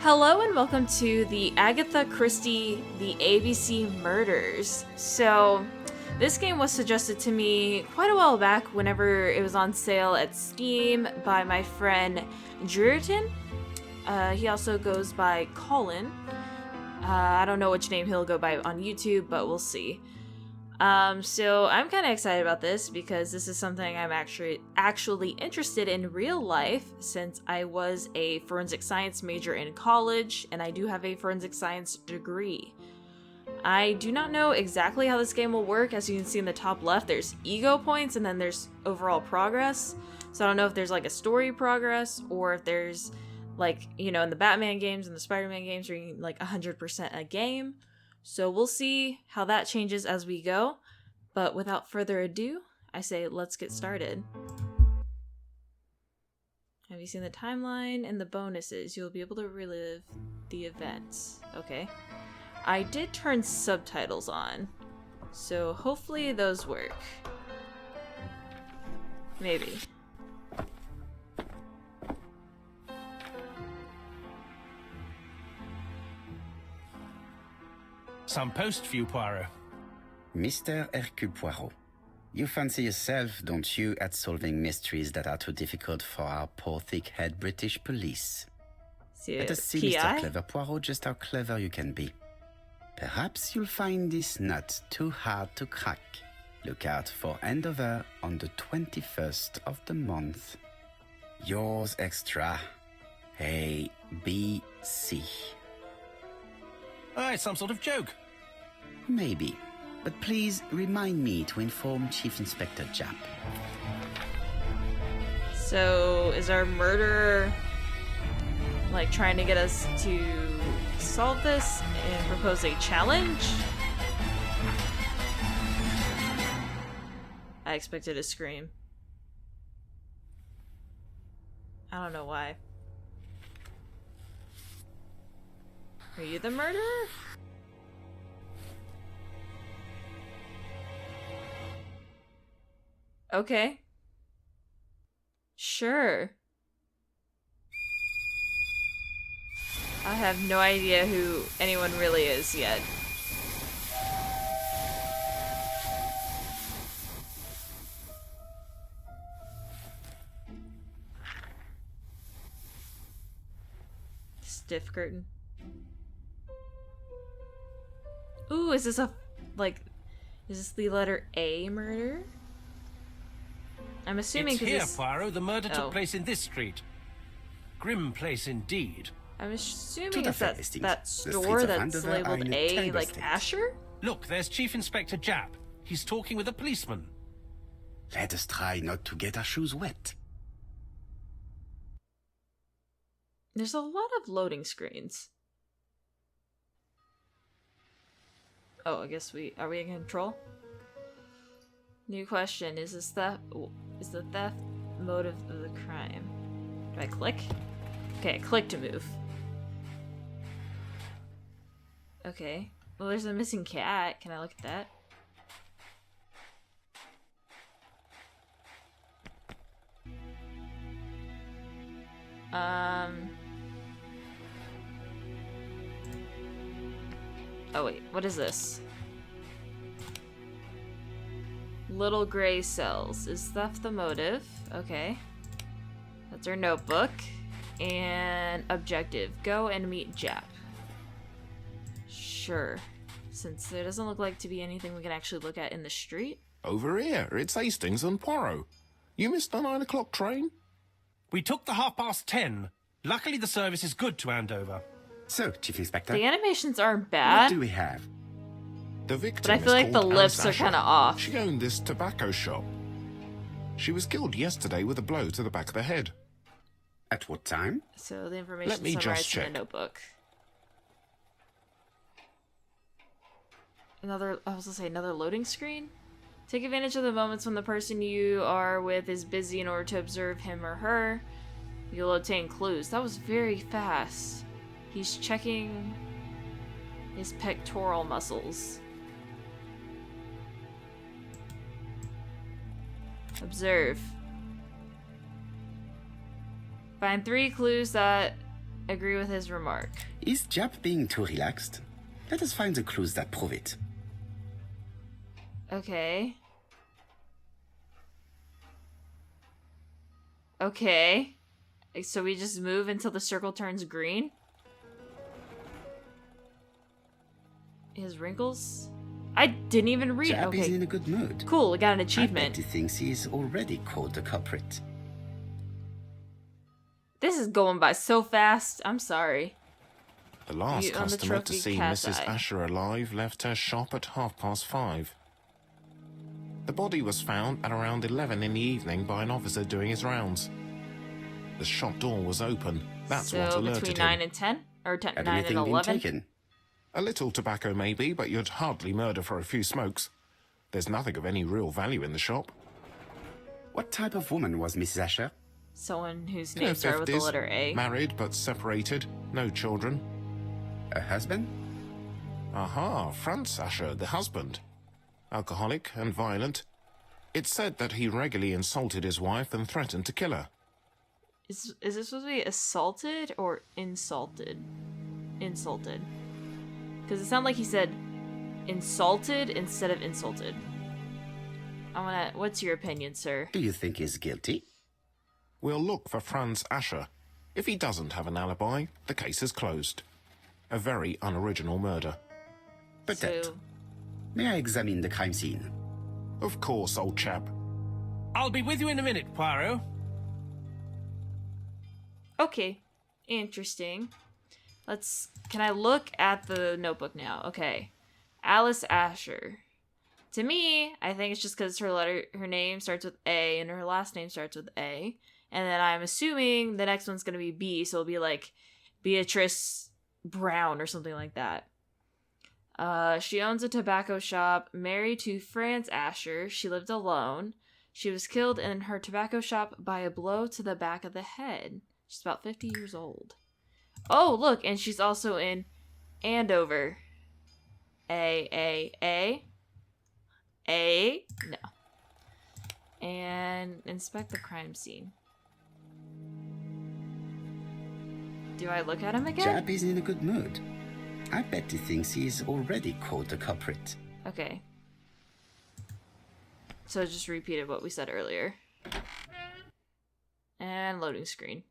Hello and welcome to the Agatha Christie The ABC Murders. So, this game was suggested to me quite a while back whenever it was on sale at Steam by my friend Drewerton. He also goes by Colin. I don't know which name he'll go by on YouTube, but we'll see. So I'm kind of excited about this because this is something I'm actually interested in real life, since I was a forensic science major in college and I do have a forensic science degree. I do not know exactly how this game will work. As you can see in the top left, there's ego points and then there's overall progress. So I don't know if there's like a story progress or if there's like, in the Batman games and the Spider-Man games where you can like 100% a game. So we'll see how that changes as we go. But without further ado, I say let's get started. Have you seen the timeline and the bonuses? You'll be able to relive the events. Okay. I did turn subtitles on, so hopefully those work. Maybe. Some post for you, Poirot. Mr. Hercule Poirot, you fancy yourself, don't you, at solving mysteries that are too difficult for our poor thick-head British police? Let us see, Mr. Clever Poirot, just how clever you can be. Perhaps you'll find this nut too hard to crack. Look out for handover on the 21st of the month. Yours extra, A, B, C. Ah, it's some sort of joke. Maybe. But please remind me to inform Chief Inspector Japp. So, is our murderer like trying to get us to solve this and propose a challenge? I expected a scream. I don't know why. Are you the murderer? Okay. Sure. I have no idea who anyone really is yet. Stiff curtain. Ooh, is this is this the letter A murder? I'm assuming it's here, Poirot. The murder took place in this street. Grim place indeed. I'm assuming it's that store that's labeled A, like Asher? Look, there's Chief Inspector Japp. He's talking with a policeman. Let us try not to get our shoes wet. There's a lot of loading screens. Oh, I guess are we in control? New question, is the theft motive of the crime? Do I click? Okay, I click to move. Okay. Well, there's a missing cat. Can I look at that? Oh wait, what is this? Little gray cells. Is theft the motive? Okay. That's our notebook. And objective. Go and meet Japp. Sure. Since there doesn't look like to be anything we can actually look at in the street. Over here, it's Hastings and Poirot. You missed the 9 o'clock train? We took the 10:30. Luckily the service is good to Andover. So, Chief Inspector, the animations aren't bad. What do we have? The victim but I feel like the lips are kind of off. She owned this tobacco shop. She was killed yesterday with a blow to the back of the head. At what time? So the information Let me just summarized in check. the notebook. Another loading screen? Take advantage of the moments when the person you are with is busy in order to observe him or her. You'll obtain clues. That was very fast. He's checking his pectoral muscles. Observe. Find 3 clues that agree with his remark. Is Jap being too relaxed? Let us find the clues that prove it. Okay. Okay. So we just move until the circle turns green? His wrinkles? I didn't even read. Jap Okay. is in a good mood. Cool, we got an I achievement. bet he thinks he is already caught the culprit. This is going by so fast. I'm sorry. The last You own the customer to trophy see cat's Mrs. eye. Asher alive left her shop at 5:30. The body was found at around 11 in the evening by an officer doing his rounds. The shop door was open. That's what So alerted between him. 9 and 10? Or 10, Had 9 anything and been 11? taken? A little tobacco maybe, but you'd hardly murder for a few smokes. There's nothing of any real value in the shop. What type of woman was Mrs. Asher? Someone whose In her name started with the 50s, letter A. married but separated, no children. A husband? Aha, Franz Asher, the husband. Alcoholic and violent. It's said that he regularly insulted his wife and threatened to kill her. Is this supposed to be assaulted or insulted? Insulted. Because it sounded like he said insulted instead of insulted. What's your opinion, sir? Do you think he's guilty? We'll look for Franz Asher. If he doesn't have an alibi, the case is closed. A very unoriginal murder. Peut-être. So, May I examine the crime scene? Of course, old chap. I'll be with you in a minute, Poirot. okay. Interesting. Can I look at the notebook now? Okay. Alice Asher. To me, I think it's just because her name starts with A and her last name starts with A. And then I'm assuming the next one's going to be B, so it'll be like Beatrice Brown or something like that. She owns a tobacco shop, married to Franz Asher. She lived alone. She was killed in her tobacco shop by a blow to the back of the head. She's about 50 years old. Oh, look, and she's also in Andover. A. No. And inspect the crime scene. Do I look at him again? Jap is in a good mood. I bet he thinks he's already caught the culprit. Okay. So just repeated what we said earlier. And loading screen.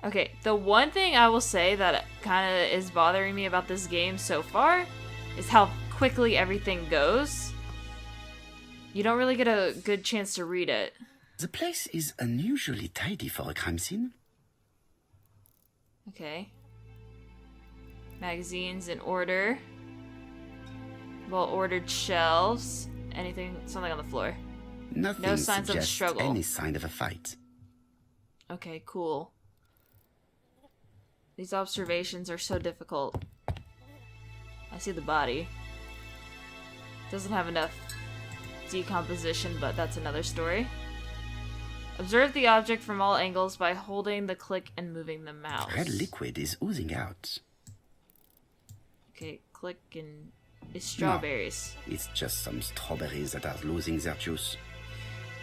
Okay, the one thing I will say that kind of is bothering me about this game so far is how quickly everything goes. You don't really get a good chance to read it. The place is unusually tidy for a crime scene. Okay. Magazines in order. Well-ordered shelves. Something on the floor. Nothing No signs of suggests struggle. any sign of a fight. Okay, cool. These observations are so difficult. I see the body. Doesn't have enough decomposition, but that's another story. Observe the object from all angles by holding the click and moving the mouse. Red liquid is oozing out. Okay, click and... It's strawberries. No, it's just some strawberries that are losing their juice.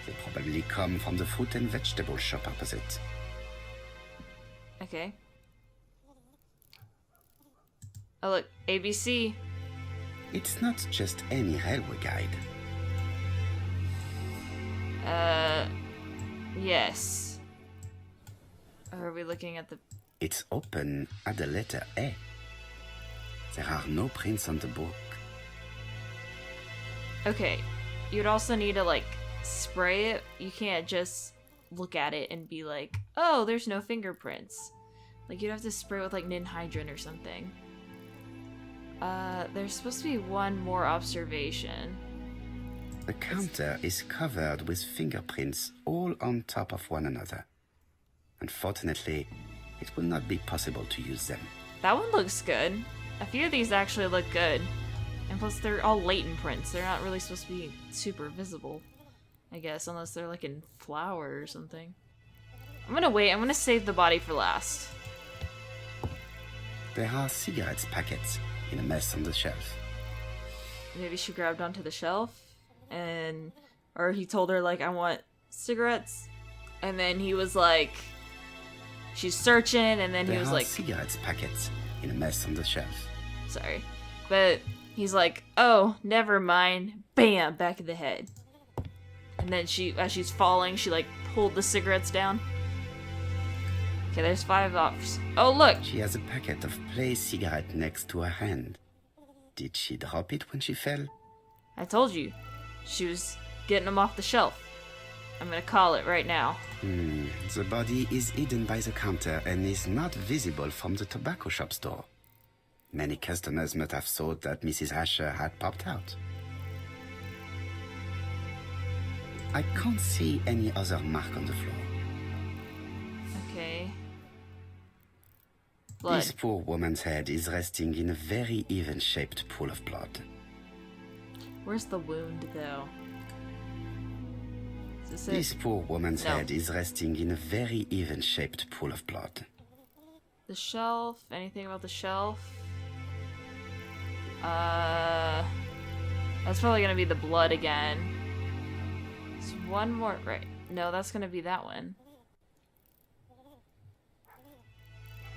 They probably come from the fruit and vegetable shop opposite. Okay. Oh look, ABC. It's not just any railway guide. Yes. Or are we looking at the... It's open at the letter A. There are no prints on the book. Okay. You'd also need to, like, spray it. You can't just look at it and be like, oh, there's no fingerprints. Like, you'd have to spray it with, like, ninhydrin or something. There's supposed to be one more observation. The counter is covered with fingerprints all on top of one another. Unfortunately, it will not be possible to use them. That one looks good. A few of these actually look good. And plus, they're all latent prints. They're not really supposed to be super visible, I guess, unless they're like in flour or something. I'm gonna wait. I'm gonna save the body for last. There are cigarettes packets in a mess on the shelf. Maybe she grabbed onto the shelf or he told her, like, I want cigarettes. And then he was like, she's searching, and then he was like, cigarettes packets in a mess on the shelf. Sorry. But he's like, oh, never mind. Bam, back of the head. And then as she's falling, she like pulled the cigarettes down. Okay, there's 5 offs. Oh, look! She has a packet of play cigarette next to her hand. Did she drop it when she fell? I told you. She was getting them off the shelf. I'm gonna call it right now. The body is hidden by the counter and is not visible from the tobacco shop door. Many customers must have thought that Mrs. Asher had popped out. I can't see any other mark on the floor. Okay. Blood. This poor woman's head is resting in a very even-shaped pool of blood. Where's the wound, though? Is this it? This poor woman's head is resting in a very even-shaped pool of blood. The shelf? Anything about the shelf? That's probably gonna be the blood again. There's one more, right? No, that's gonna be that one.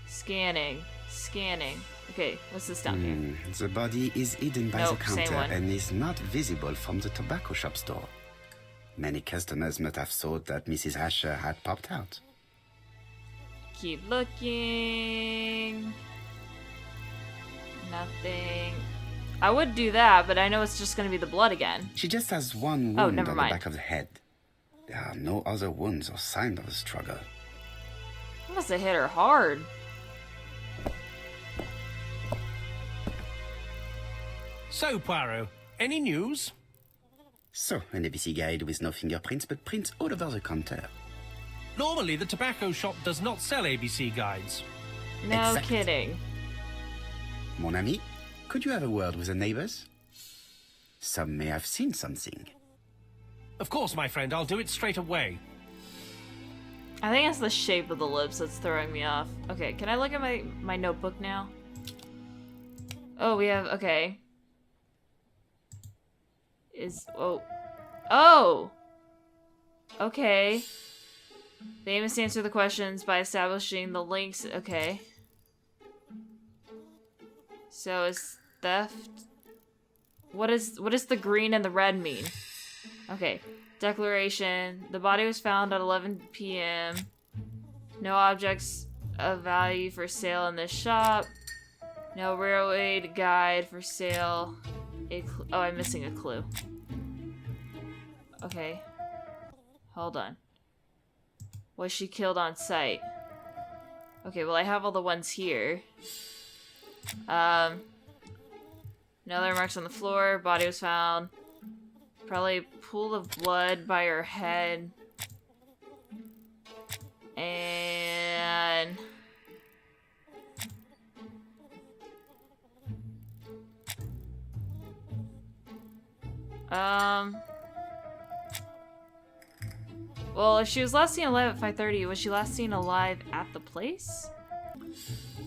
Scanning. Okay, what's this down here? The body is hidden by the counter and is not visible from the tobacco shop door. Many customers must have thought that Mrs. Asher had popped out. Keep looking. Nothing. I would do that, but I know it's just gonna be the blood again. She just has one wound on the back of the head. There are no other wounds or signs of a struggle. I must have hit her hard. So, Poirot, any news? So, an ABC guide with no fingerprints, but prints all over the counter. Normally, the tobacco shop does not sell ABC guides. No kidding. Mon ami, could you have a word with the neighbors? Some may have seen something. Of course, my friend, I'll do it straight away. I think it's the shape of the lips that's throwing me off. Okay, can I look at my notebook now? Oh, we have, okay. Oh! Okay. The aim is to answer the questions by establishing the links. Okay. So is theft... What is the green and the red mean? Okay. Declaration. The body was found at 11 p.m. No objects of value for sale in this shop. No railway guide for sale. Oh, I'm missing a clue. Okay. Hold on. Was she killed on site? Okay, well I have all the ones here. No other marks on the floor. Body was found. Probably a pool of blood by her head. And... Well, if she was last seen alive at 5:30, was she last seen alive at the place?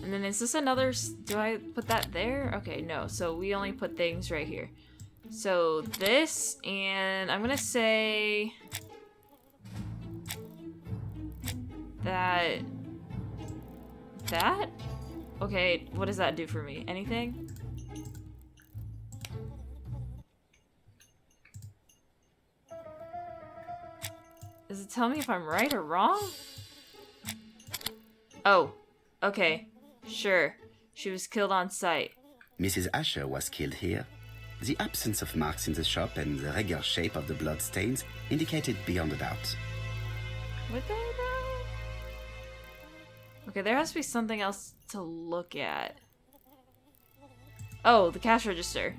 And then is this another... Do I put that there? Okay, no. So we only put things right here. So this, and I'm gonna say... That... Okay, what does that do for me? Anything? Does it tell me if I'm right or wrong? Oh, okay. Sure. She was killed on site. Mrs. Asher was killed here. The absence of marks in the shop and the regular shape of the blood stains indicated beyond a doubt. Would they though? Okay, there has to be something else to look at. Oh, the cash register.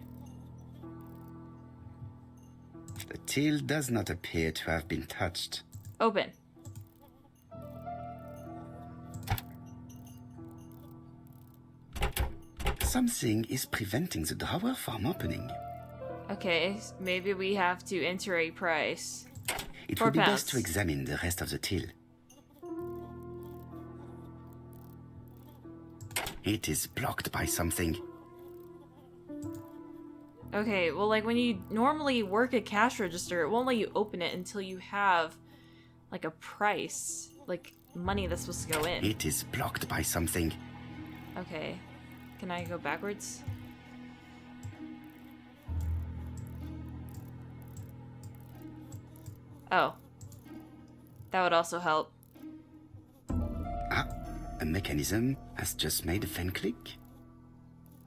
The till does not appear to have been touched. Open. Something is preventing the drawer from opening. Okay, maybe we have to enter a price. It £4. would be best to examine the rest of the till. It is blocked by something. Okay, well, like, when you normally work a cash register, it won't let you open it until you have, like, a price. Like, money that's supposed to go in. It is blocked by something. Okay. Can I go backwards? Oh. That would also help. Ah, a mechanism has just made a fan click.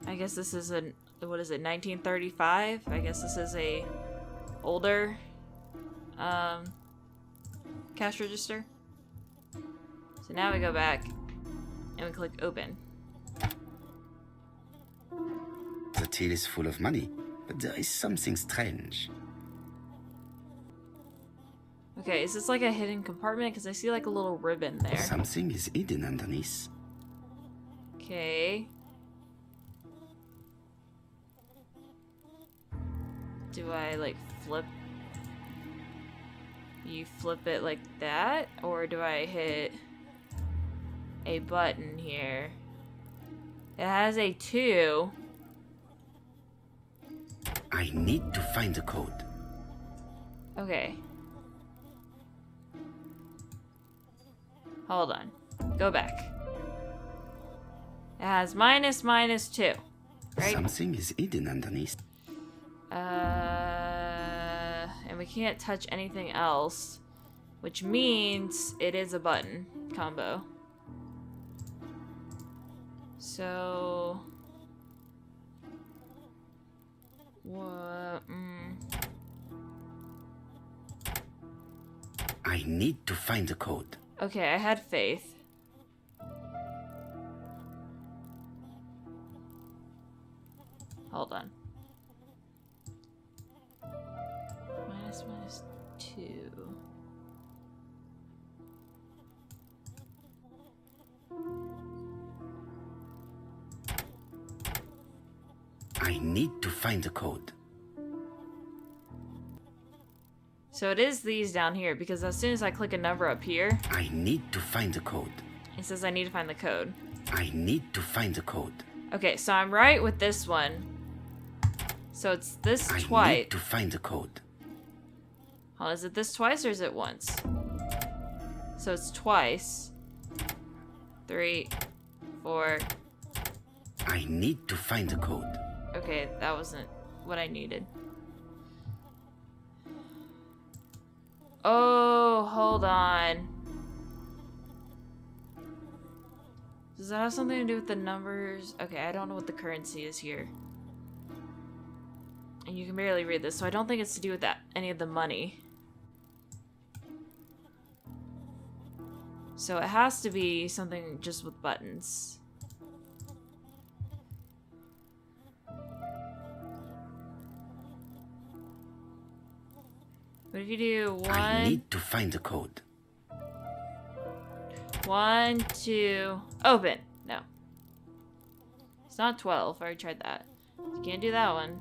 I guess this is a, what is it, 1935? I guess this is a older cash register. So now we go back and we click open. The till is full of money, but there is something strange. Okay, is this like a hidden compartment? Because I see like a little ribbon there. Something is hidden underneath. Okay. Do I like flip? You flip it like that? Or do I hit a button here? It has a 2. I need to find the code. Okay. Hold on. Go back. It has minus, minus 2. Right? Something is hidden underneath. And we can't touch anything else, which means it is a button combo. So, what? I need to find the code. Okay, I had faith. Hold on. Minus, minus 2. I need to find the code. So it is these down here, because as soon as I click a number up here, I need to find the code. it says I need to find the code. I need to find the code. Okay, so I'm right with this one. So it's this I twice. need to find the code. Oh, is it this twice or is it once? So it's twice. 3, 4. I need to find the code. Okay, that wasn't what I needed. Oh, hold on. Does that have something to do with the numbers? Okay, I don't know what the currency is here. And you can barely read this, so I don't think it's to do with that any of the money. So it has to be something just with buttons. But if you do I need to find the code. 1, 2, open. No. It's not 12. I already tried that. You can't do that one.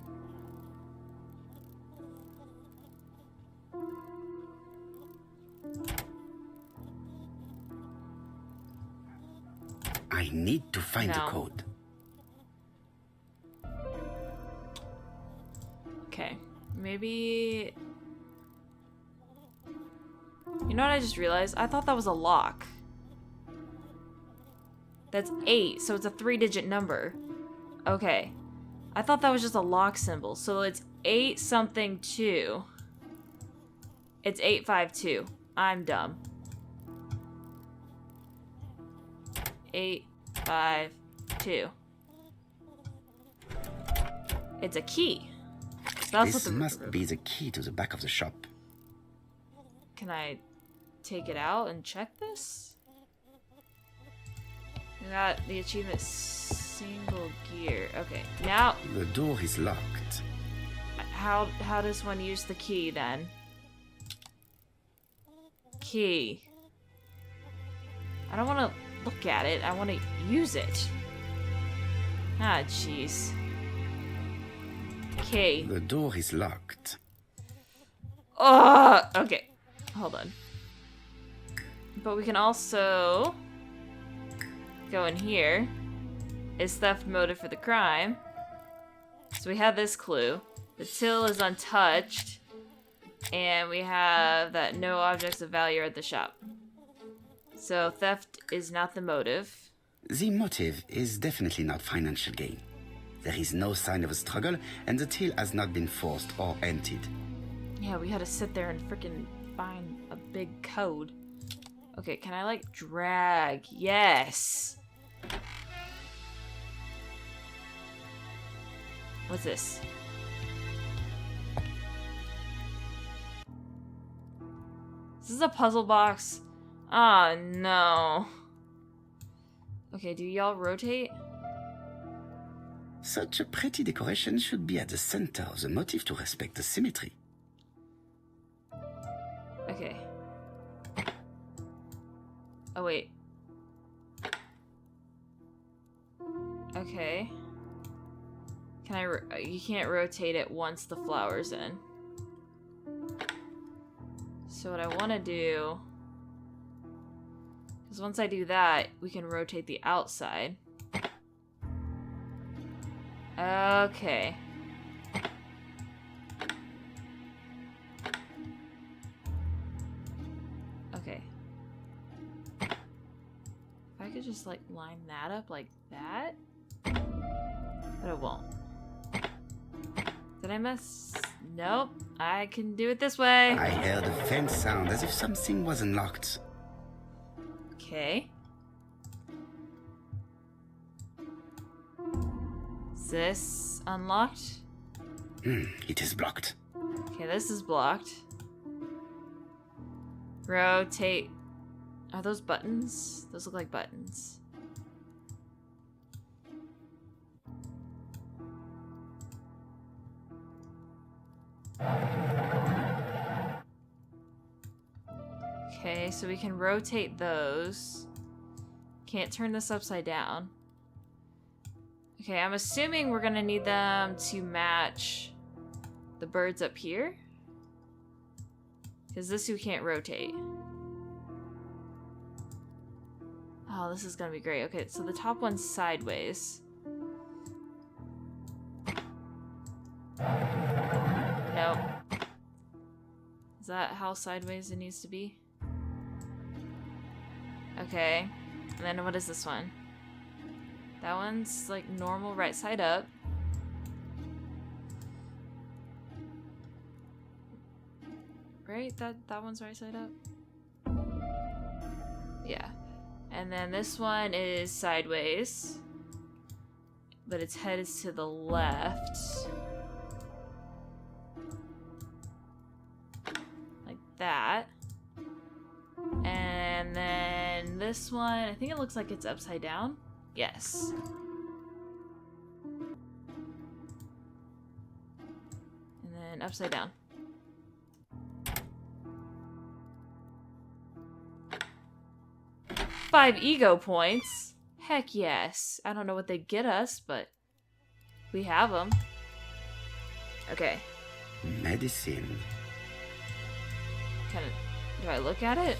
I need to find the No. code. Okay. Maybe... You know what I just realized? I thought that was a lock. That's 8, so it's a 3-digit number. Okay. I thought that was just a lock symbol. So it's 8 something 2. It's 852. I'm dumb. 852. It's a key. So that's This what the must be the key to the back of the shop. Can I take it out and check this? We got the achievement single gear. Okay, now The door is locked. how does one use the key then? Key. I don't want to look at it. I want to use it. Ah, jeez. Key. The door is locked. Oh, okay. Hold on. But we can also go in here. Is theft motive for the crime? So we have this clue. The till is untouched. And we have that no objects of value are at the shop. So theft is not the motive. The motive is definitely not financial gain. There is no sign of a struggle, and the till has not been forced or emptied. Yeah, we had to sit there and freaking find a big code. Okay, can I, like, drag? Yes! What's this? This is a puzzle box. Oh, no. Okay, do y'all rotate? Such a pretty decoration should be at the center of the motif to respect the symmetry. Okay. Oh, wait. Okay. Can I... you can't rotate it once the flower's in. So what I want to do... because once I do that, we can rotate the outside. Okay. Okay. If I could just, like, line that up like that. But it won't. Did I mess? Nope. I can do it this way. I heard a faint sound as if something was unlocked. Okay. Is this unlocked? It is blocked. Okay, this is blocked. Rotate. Are those buttons? Those look like buttons. Okay, so we can rotate those. Can't turn this upside down. Okay, I'm assuming we're gonna need them to match the birds up here. Because this we can't rotate. Oh, this is gonna be great. Okay, so the top one's sideways. Nope. Is that how sideways it needs to be? Okay. And then what is this one? That one's like normal right side up. Right? That one's right side up? Yeah. And then this one is sideways. But its head is to the left. Like that. And then this one, I think it looks like it's upside down. Yes. And then upside down. Five ego points. Heck yes. I don't know what they get us, but we have them. Okay. Medicine. Do I look at it?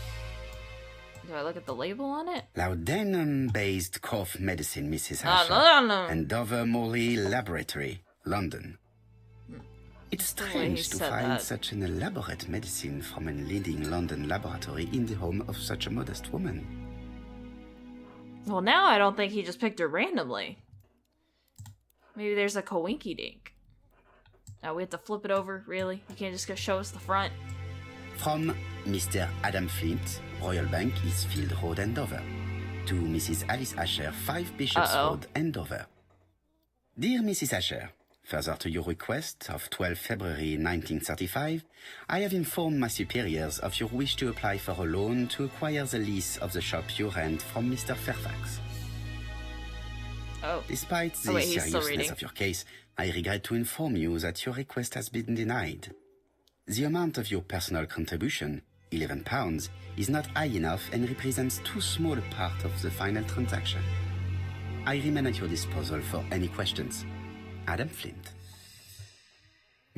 Do I look at the label on it? Laudanum-based cough medicine, Mrs. No, Asher. no. Andover Morley Laboratory, London. It's the way he strange to said find that. such an elaborate medicine from a leading London laboratory in the home of such a modest woman. Well, now I don't think he just picked her randomly. Maybe there's a coinky-dink. Now we have to flip it over, really? You can't just go show us the front? From Mr. Adam Flint, Royal Bank, Eastfield Road, Andover. To Mrs. Alice Asher, 5 Bishops Road, Andover. Dear Mrs. Asher, further to your request of 12 February 1935, I have informed my superiors of your wish to apply for a loan to acquire the lease of the shop you rent from Mr. Fairfax. Oh. Despite the wait, he's still seriousness reading. of your case, I regret to inform you that your request has been denied. The amount of your personal contribution, £11, is not high enough and represents too small a part of the final transaction. I remain at your disposal for any questions. Adam Flint.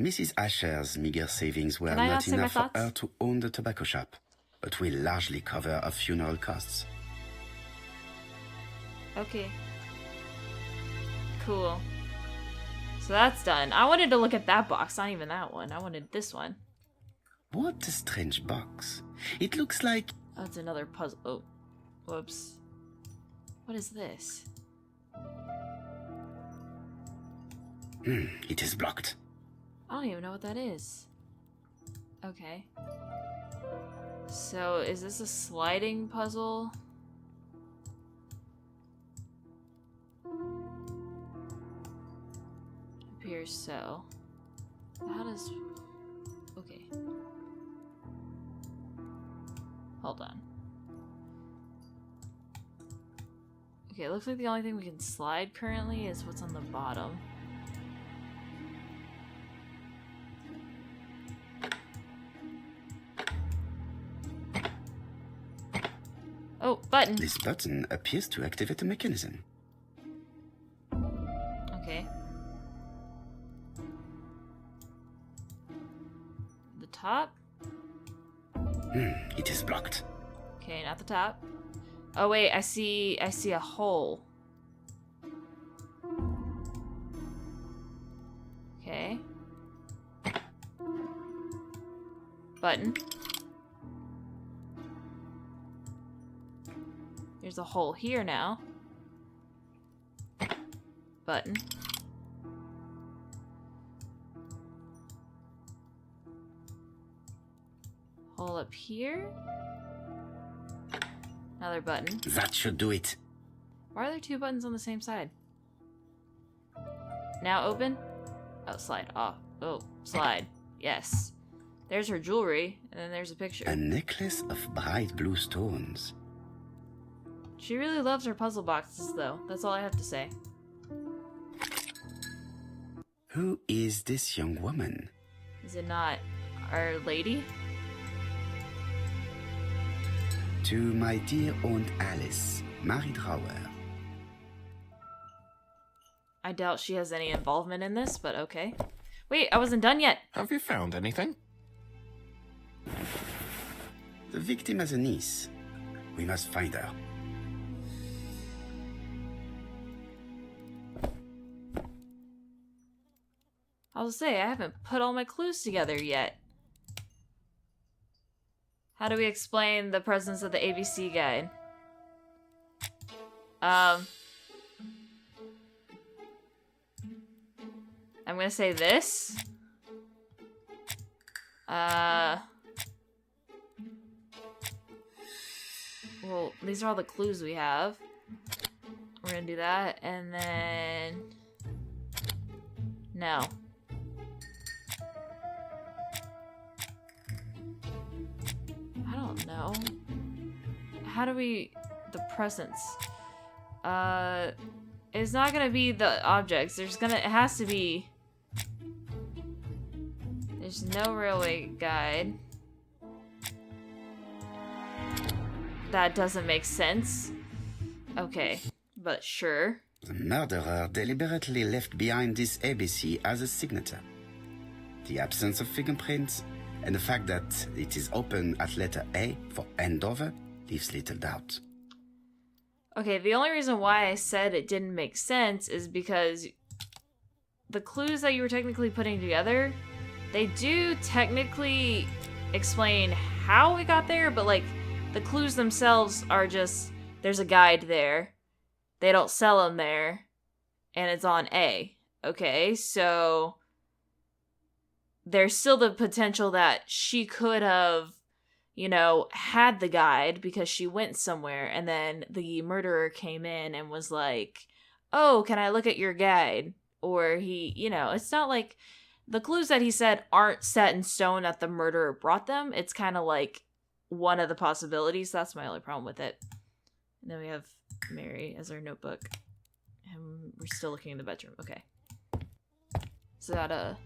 Mrs. Asher's meager savings were Can I not say my enough for thoughts? her to own the tobacco shop, but will largely cover her funeral costs. Okay. Cool. So that's done. I wanted to look at that box, not even that one. I wanted this one. What a strange box. It looks like... Oh, it's another puzzle. Oh. Whoops. What is this? It is blocked. I don't even know what that is. Okay. So, is this a sliding puzzle? Appears so. How does... Okay. Hold on. Okay, it looks like the only thing we can slide currently is what's on the bottom. Oh, button. This button appears to activate the mechanism. Okay. The top? It is blocked. Okay, not the top. Oh wait, I see a hole. Okay. Button. There's a hole here now. Button. Hole up here. Another button. That should do it. Why are there two buttons on the same side? Now open. Oh, slide. Oh, slide. Yes. There's her jewelry, and then there's a picture. A necklace of bright blue stones. She really loves her puzzle boxes, though. That's all I have to say. Who is this young woman? Is it not Our Lady? To my dear Aunt Alice, Mary Drower. I doubt she has any involvement in this, but okay. Wait, I wasn't done yet. Have you found anything? The victim has a niece. We must find her. I was say, I haven't put all my clues together yet. How do we explain the presence of the ABC guide? I'm gonna say this. Well, these are all the clues we have. We're gonna do that, and then... No. I don't know. How do we... The presence. It's not gonna be the objects. It has to be... There's no railway guide. That doesn't make sense. Okay, but sure. The murderer deliberately left behind this ABC as a signature. The absence of fingerprints and the fact that it is open at letter A for Andover leaves little doubt. Okay, the only reason why I said it didn't make sense is because the clues that you were technically putting together, they do technically explain how we got there, but like the clues themselves are just, there's a guide there. They don't sell them there, and it's on A. Okay, so there's still the potential that she could have, you know, had the guide because she went somewhere, and then the murderer came in and was like, oh, can I look at your guide? Or he, you know, it's not like the clues that he said aren't set in stone that the murderer brought them. It's kind of like one of the possibilities. That's my only problem with it. And then we have Mary as our notebook. And we're still looking in the bedroom. Okay. So got a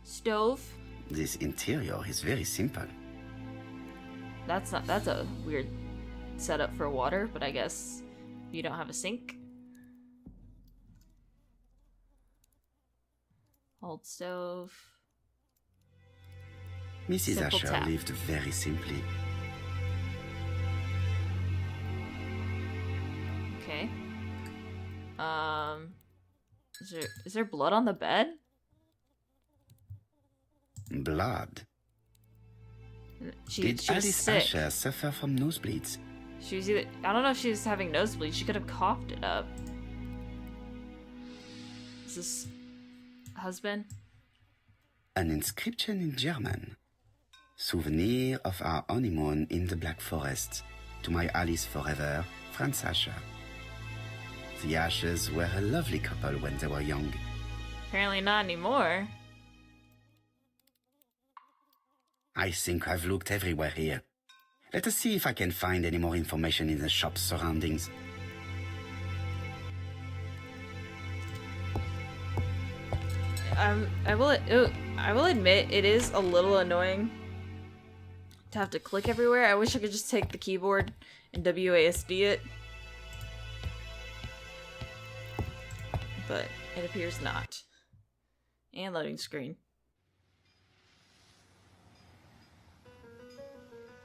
stove. This interior is very simple. That's a weird setup for water, but I guess you don't have a sink. Old stove. Mrs. Simple Asher tap. lived very simply. Okay. Is there blood on the bed? Blood. She Did was Alice sick. Asher suffer from nosebleeds? She was either... I don't know if she was having nosebleed. She could have coughed it up. Is this... husband? An inscription in German. Souvenir of our honeymoon in the Black Forest. To my Alice forever, Franz Asher. The Ashers were a lovely couple when they were young. Apparently not anymore. I think I've looked everywhere here. Let us see if I can find any more information in the shop's surroundings. I will admit it is a little annoying to have to click everywhere. I wish I could just take the keyboard and WASD it. But it appears not. And loading screen.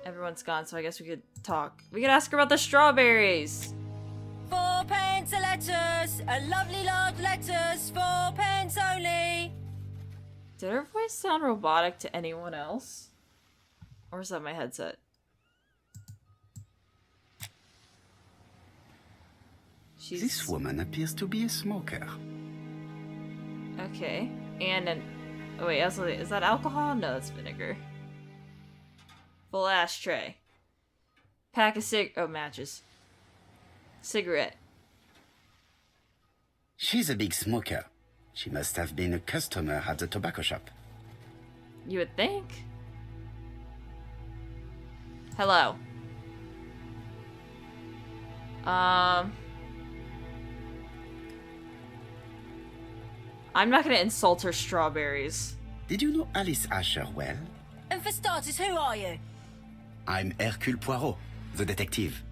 Everyone's gone, so I guess we could talk. We could ask her about the strawberries. 4 pence a lettuce, a lovely large lettuce, 4 pence only. Did her voice sound robotic to anyone else? Or is that my headset? This woman appears to be a smoker. Okay. And an... Oh wait, is that alcohol? No, that's vinegar. Full ashtray. Pack of matches. Cigarette. She's a big smoker. She must have been a customer at the tobacco shop. You would think. Hello. I'm not gonna insult her strawberries. Did you know Alice Asher well? And for starters, who are you? I'm Hercule Poirot, the detective.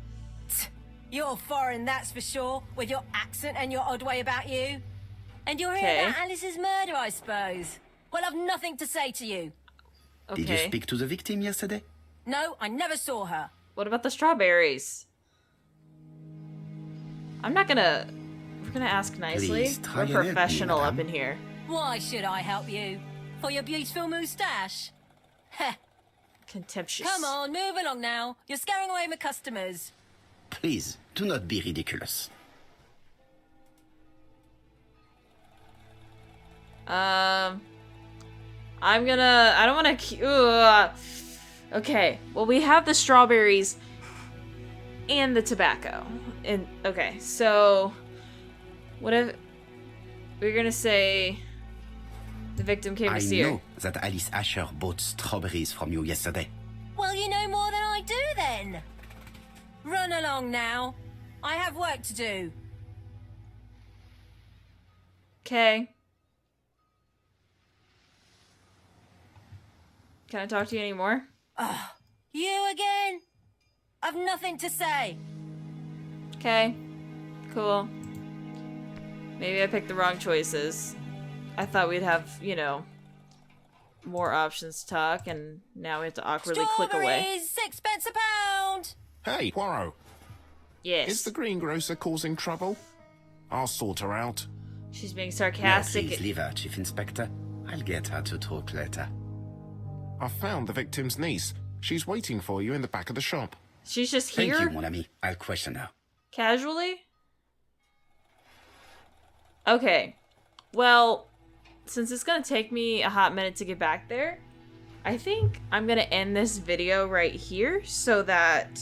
You're foreign, that's for sure, with your accent and your odd way about you. And you're here about Alice's murder, I suppose. Well, I've nothing to say to you. Okay. Did you speak to the victim yesterday? No, I never saw her. What about the strawberries? I'm not gonna... We're gonna ask nicely. Please, try We're and help me, professional up madame. in here. Why should I help you? For your beautiful moustache? Heh. Contemptuous. Come on, move along now. You're scaring away my customers. Please, do not be ridiculous. I don't wanna... Okay, well we have the strawberries and the tobacco. And, okay, so... What if... We're gonna say... The victim came to see her. I know that Alice Asher bought strawberries from you yesterday. Well, you know more than I do then. Run along now. I have work to do. Okay. Can I talk to you anymore? You again? I've nothing to say. Okay. Cool. Maybe I picked the wrong choices. I thought we'd have, you know, more options to talk, and now we have to awkwardly click away. Strawberries, 6 pence a pound. Hey, Poirot. Yes. Is the greengrocer causing trouble? I'll sort her out. She's being No, sarcastic. please leave her, Chief Inspector. I'll get her to talk later. I found the victim's niece. She's waiting for you in the back of the shop. She's just Thank here? you, mon ami. I'll question her. Casually? Okay. Well, since it's gonna take me a hot minute to get back there, I think I'm gonna end this video right here so that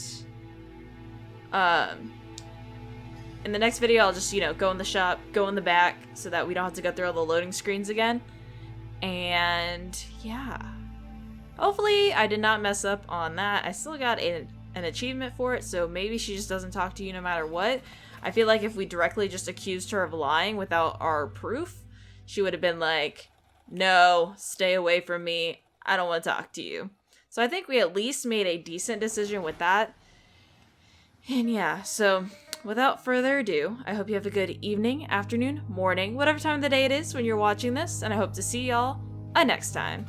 in the next video I'll just, you know, go in the shop, go in the back so that we don't have to go through all the loading screens again. And yeah. Hopefully I did not mess up on that. I still got an achievement for it, so maybe she just doesn't talk to you no matter what. I feel like if we directly just accused her of lying without our proof, she would have been like, no, stay away from me. I don't want to talk to you. So I think we at least made a decent decision with that. And yeah, so without further ado, I hope you have a good evening, afternoon, morning, whatever time of the day it is when you're watching this, and I hope to see y'all next time.